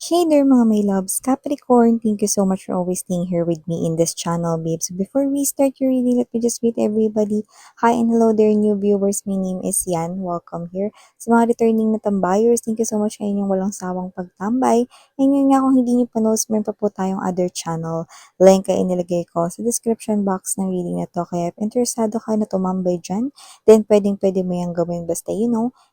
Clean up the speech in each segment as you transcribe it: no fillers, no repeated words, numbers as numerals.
Hey there mga my loves, Capricorn, thank you so much for always staying here with me in this channel, babe. So before we start your reading, let me just greet everybody. Hi and hello there, new viewers. My name is Yan. Welcome here. Sa mga returning na tambayers, thank you so much sa inyong walang sawang pagtambay. And yun nga, kung hindi nyo pa knows, meron pa po tayong other channel. Link ay inilagay ko sa description box ng reading na to. Kaya if interesado ka na tumambay dyan, then pwedeng-pwede mo yung gawin. Basta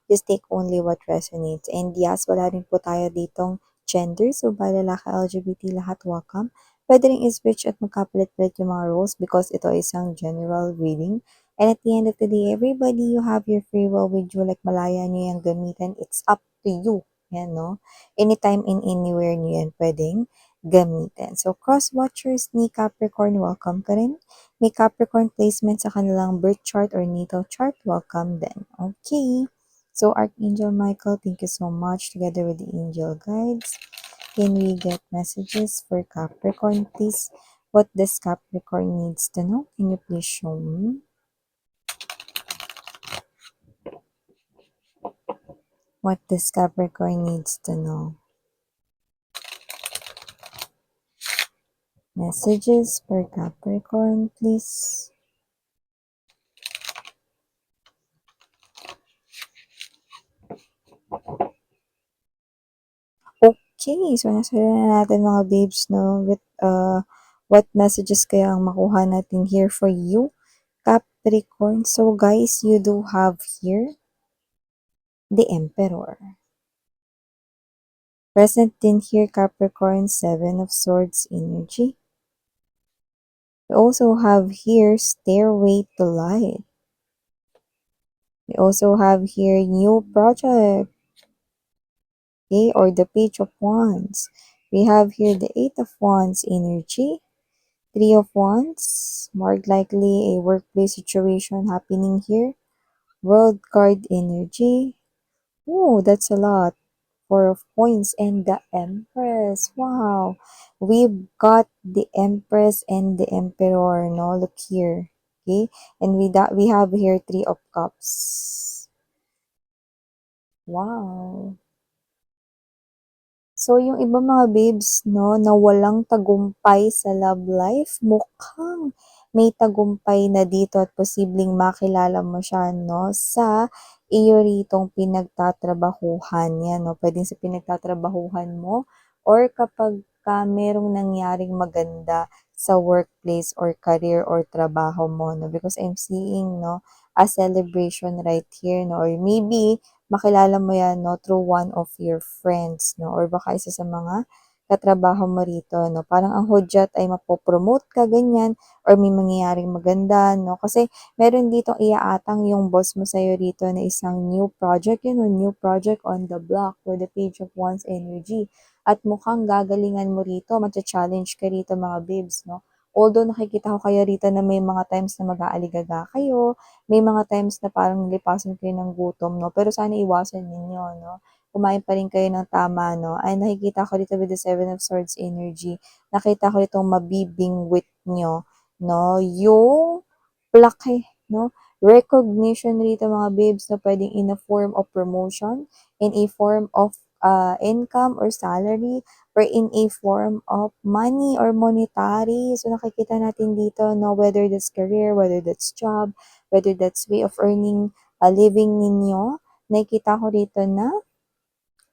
just take only what resonates. And yes, wala rin po tayo ditong gender, so ba lalaki, LGBT, lahat welcome. Pwede rin i-switch at magkapalit-palit yung mga roles because ito ay isang general reading. And at the end of the day, everybody, you have your free will with you. Like, malaya nyo yung gamitin. It's up to you. Yan, no? Anytime and anywhere nyo yan pwedeng gamitin. So, cross-watchers ni Capricorn, welcome ka rin. May Capricorn placement sa kanilang birth chart or natal chart, welcome din. Okay. So, Archangel Michael, thank you so much together with the angel guides. Can we get messages for Capricorn, please? What does Capricorn needs to know? Can you please show me? What does Capricorn needs to know? Messages for Capricorn, please. Okay, so nasa na natin mga babes, no? With, what messages kaya ang makuha natin here for you, Capricorn? So guys, you do have here the Emperor. Present in here, Capricorn, Seven of Swords energy. We also have here Stairway to Light. We also have here New Project. Okay, or the Page of Wands. We have here the Eight of Wands energy. Three of Wands, more likely a workplace situation happening here. World card energy. Oh, that's a lot. Four of Coins and the Empress. Wow. We've got the Empress and the Emperor, no? Look here. Okay? And we have here Three of Cups. Wow. So, yung iba mga babes, no, na walang tagumpay sa love life, mukhang may tagumpay na dito at posibleng makilala mo siya, no, sa iyo ritong pinagtatrabahuhan. Yan, no, pwedeng sa pinagtatrabahuhan mo or kapag merong nangyaring maganda sa workplace or career or trabaho mo, no, because I'm seeing, no, a celebration right here, no, or maybe makilala mo yan, no, through one of your friends, no, or baka isa sa mga katrabaho mo rito, no, parang ang hudyat ay mapopromote ka, ganyan, or may mangyayaring maganda, no, kasi meron dito iaatang yung boss mo sa'yo rito na isang new project, new project on the block with the Page of Wands energy, at mukhang gagalingan mo rito, matcha-challenge ka rito mga babes, no, although nakikita ko kayo rito na may mga times na mag-aaligaga kayo, may mga times na parang nilipasan kayo ng gutom, no? Pero sana iwasan ninyo, no? Kumain pa rin kayo ng tama, no? Ay, nakikita ko dito with the Seven of Swords energy. Nakita ko ditong mabibingwit nyo, no? Yung laki, no? Recognition rito mga babes na pwedeng in a form of promotion, in a form of income or salary, or in a form of money or monetary. So nakikita natin dito, no? Whether that's career, whether that's job, whether that's way of earning a living ninyo, nakikita ko rito na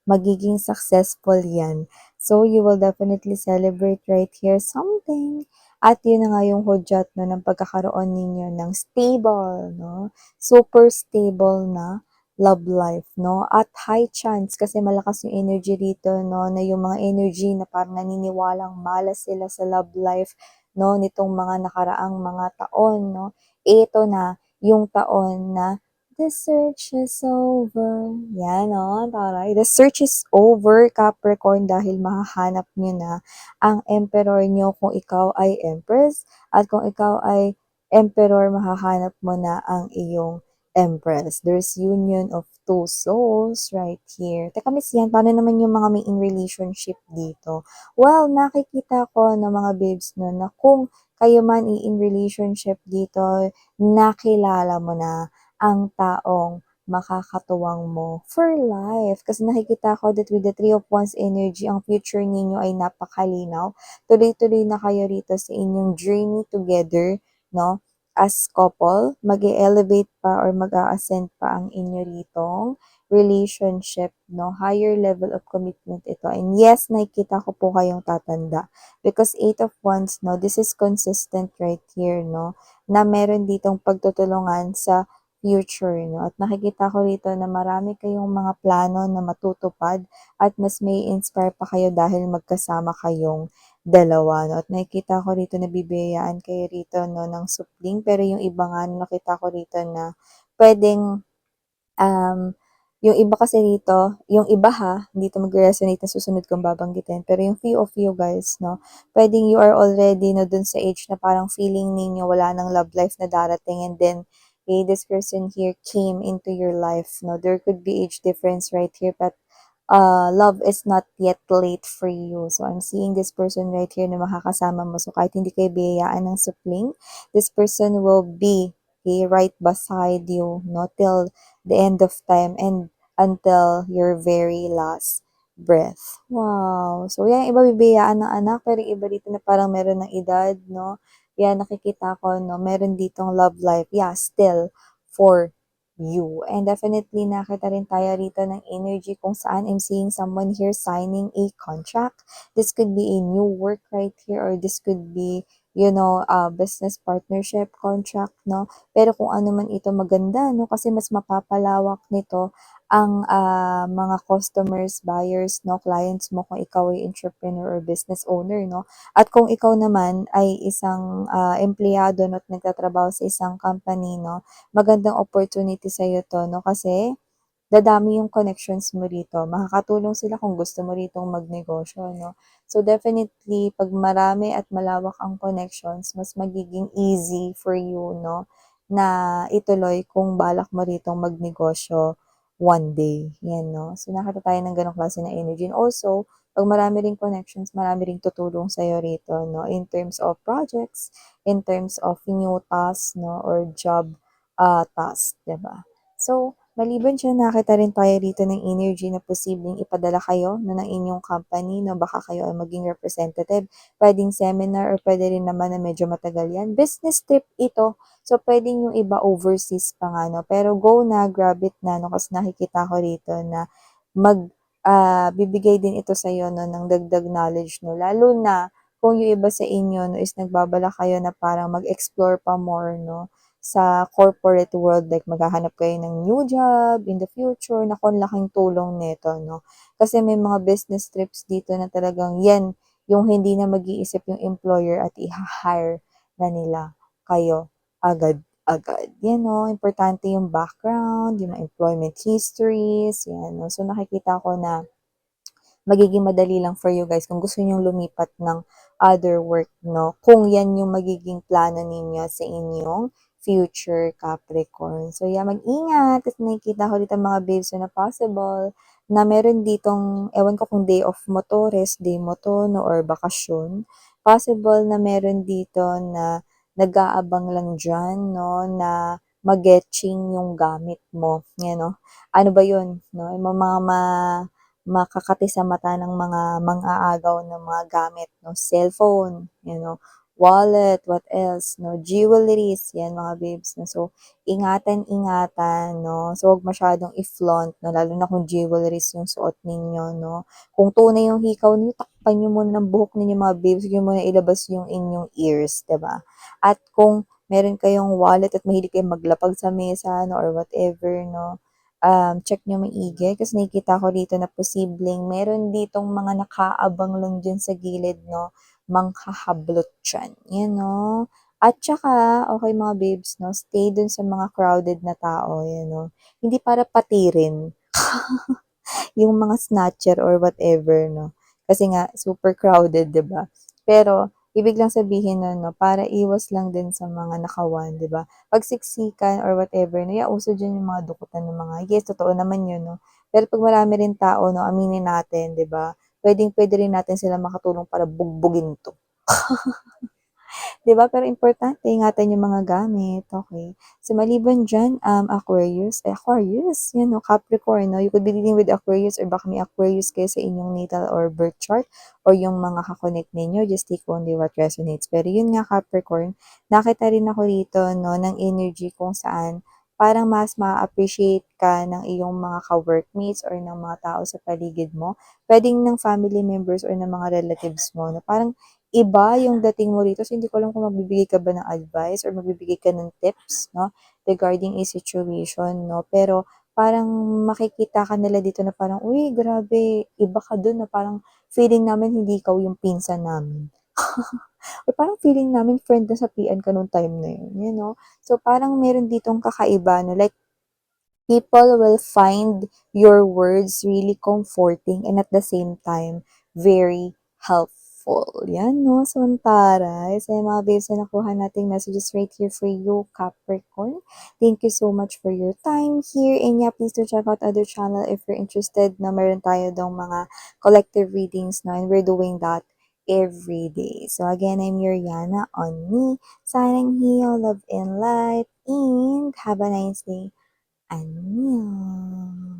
magiging successful yan. So, you will definitely celebrate right here something. At yun na nga yung hudyat, no, ng pagkakaroon ninyo ng stable, no, super stable na love life, no, at high chance kasi malakas yung energy rito, no, na yung mga energy na parang naniniwalang malas sila sa love life, no, nitong mga nakaraang mga taon, no, ito na yung taon na the search is over. Yan, no? Taray. The search is over, Capricorn, dahil mahahanap nyo na ang emperor nyo kung ikaw ay empress. At kung ikaw ay emperor, mahahanap mo na ang iyong empress. There's union of two souls right here. Teka, miss yan, paano naman yung mga may in relationship dito? Well, nakikita ko na mga babes no, na kung kayo man in relationship dito, nakilala mo na ang taong makakatuwang mo for life. Kasi nakikita ko that with the Three of Wands energy, ang future ninyo ay napakalinaw. Tuloy-tuloy na kayo rito sa inyong journey together, no? As couple, mag-elevate pa or mag-a-ascend pa ang inyo ritong relationship, no? Higher level of commitment ito. And yes, nakikita ko po kayong tatanda. Because Eight of Wands, no? This is consistent right here, no? Na meron ditong pagtutulungan sa future, no? At nakikita ko rito na marami kayong mga plano na matutupad at mas may inspire pa kayo dahil magkasama kayong dalawa, no? At nakikita ko rito na bibiyayaan kayo rito, no, ng supling. Pero yung iba nga, nakita ko rito na pwedeng yung iba kasi rito, yung iba ha, hindi ito mag-resonate na susunod kong babanggitin, pero yung few of you guys, no, pwedeng you are already no, dun sa age na parang feeling ninyo wala nang love life na darating and then this person here came into your life, no, there could be age difference right here, but love is not yet late for you. So, I'm seeing this person right here na makakasama mo. So, kahit hindi kayo biyayaan ng supling, this person will be okay, right beside you, no, till the end of time and until your very last breath. Wow. So, yan, iba bibiyaan ng anak, pero iba dito na parang meron ng edad, no? Yan, nakikita ko, no? Meron ditong love life. Yeah, still for you. And definitely, nakita rin tayo rito ng energy kung saan I'm seeing someone here signing a contract. This could be a new work right here or this could be, you know, a business partnership contract, no? Pero kung ano man ito maganda, no? Kasi mas mapapalawak nito ang mga customers, buyers, no, clients mo kung ikaw ay entrepreneur or business owner, no? At kung ikaw naman ay isang empleyado no, at nagtatrabaho sa isang company, no, magandang opportunity sa iyo to, no, kasi dadami yung connections mo rito. Makakatulong sila kung gusto mo ritong magnegosyo, no? So, definitely, pag marami at malawak ang connections, mas magiging easy for you, no? Na ituloy kung balak mo ritong magnegosyo one day. Yan, no? So, nakita tayo ng ganong klase na energy. And also, pag marami ring connections, marami ring tutulong sa'yo rito, no? In terms of projects, in terms of new tasks, no? Or job task, diba? So, maliban diyan nakita rin tayo dito ng energy na posibleng ipadala kayo no, ng inyong company no, baka kayo ay maging representative. Puwedeng seminar or puwede rin naman na medyo matagal yan. Business trip ito. So, puwedeng yung iba overseas pa nga, no. Pero go na, grab it na, no, kasi nakikita ko rito na bibigay din ito sa'yo no, ng dagdag knowledge, no. Lalo na kung yung iba sa inyo no, is nagbabala kayo na parang mag-explore pa more, no, sa corporate world, like maghahanap kayo ng new job in the future, naku, ang laking tulong nito, no? Kasi may mga business trips dito na talagang yan, yung hindi na mag-iisip yung employer at i-hire na nila kayo agad-agad. Yan, no? Importante yung background, yung mga employment histories, yan, no? So, nakikita ko na magiging madali lang for you guys kung gusto nyong lumipat ng other work, no? Kung yan yung magiging plano ninyo sa inyong future Capricorn. So, yeah, mag-ingat kasi nakikita ko dito mga babes na possible na meron ditong, ewan ko kung day off mo to, rest day mo to, no, or bakasyon. Possible na meron dito na nag-aabang lang dyan, no, na mag-getching yung gamit mo. Yan, no? Ano ba yun? No? Yung makakati sa mata ng mga mang-aagaw ng mga gamit, no? Cellphone, wallet, what else, no? Jewelries, yan mga babes, no? So, ingatan-ingatan, no? So, huwag masyadong i-flaunt, no? Lalo na kung jewelries yung suot ninyo, no? Kung tunay yung hikaw niyo, takpan niyo muna ng buhok ninyo mga babes, huwag niyo muna ilabas yung inyong ears, diba? At kung meron kayong wallet at mahilig kayong maglapag sa mesa, no? Or whatever, no? Check nyo maigi kasi nakikita ko dito na posibleng meron ditong mga nakaabang lang dyan sa gilid, no? Manghahablot dyan. Yan, no? At saka, okay mga babes, no? Stay dun sa mga crowded na tao, yan, no? Hindi para patirin yung mga snatcher or whatever, no? Kasi nga, super crowded, 'di ba? Pero, ibig lang sabihin nun, no, para iwas lang din sa mga nakawan, 'di ba? Pagsiksikan or whatever, no, uso dyan yung mga dukutan ng mga, yes, totoo naman yun, no? Pero pag marami rin tao, no, aminin natin, 'di ba? Pwedeng-pwede rin natin sila makatulong para bugbugin to. 'Di ba? Pero importante ingatan yung mga gamit, okay. So, maliban diyan, Aquarius, 'yan 'no, Capricorn 'no, you could be dealing with Aquarius or baka may Aquarius kayo sa inyong natal or birth chart or yung mga ka-connect ninyo, just take only what resonates. Pero yun nga Capricorn, nakita rin ako rito 'no, ng energy kung saan parang mas ma-appreciate ka ng iyong mga ka-workmates or ng mga tao sa paligid mo. Puwedeng ng family members or ng mga relatives mo na parang iba yung dating mo rito. So, hindi ko alam kung magbibigay ka ba ng advice or magbibigay ka ng tips, 'no, regarding a situation, 'no. Pero parang makikita ka nila dito na parang, "Uy, grabe, iba ka dun, na parang feeling namin hindi ikaw yung pinsan namin." Or parang feeling namin friend na sa PN ka nung time na yun, you know? So, parang meron ditong kakaiba 'no, like people will find your words really comforting and at the same time, very helpful. Yan, no? So, ang taray. So, yung mga babes na nakuha nating messages right here for you, Capricorn. Thank you so much for your time here. And yeah, please do check out other channel if you're interested na meron tayo dong mga collective readings na and we're doing that every day. So, again, I'm Yuriana on me, signing here, love and light, and have a nice day. 안녕.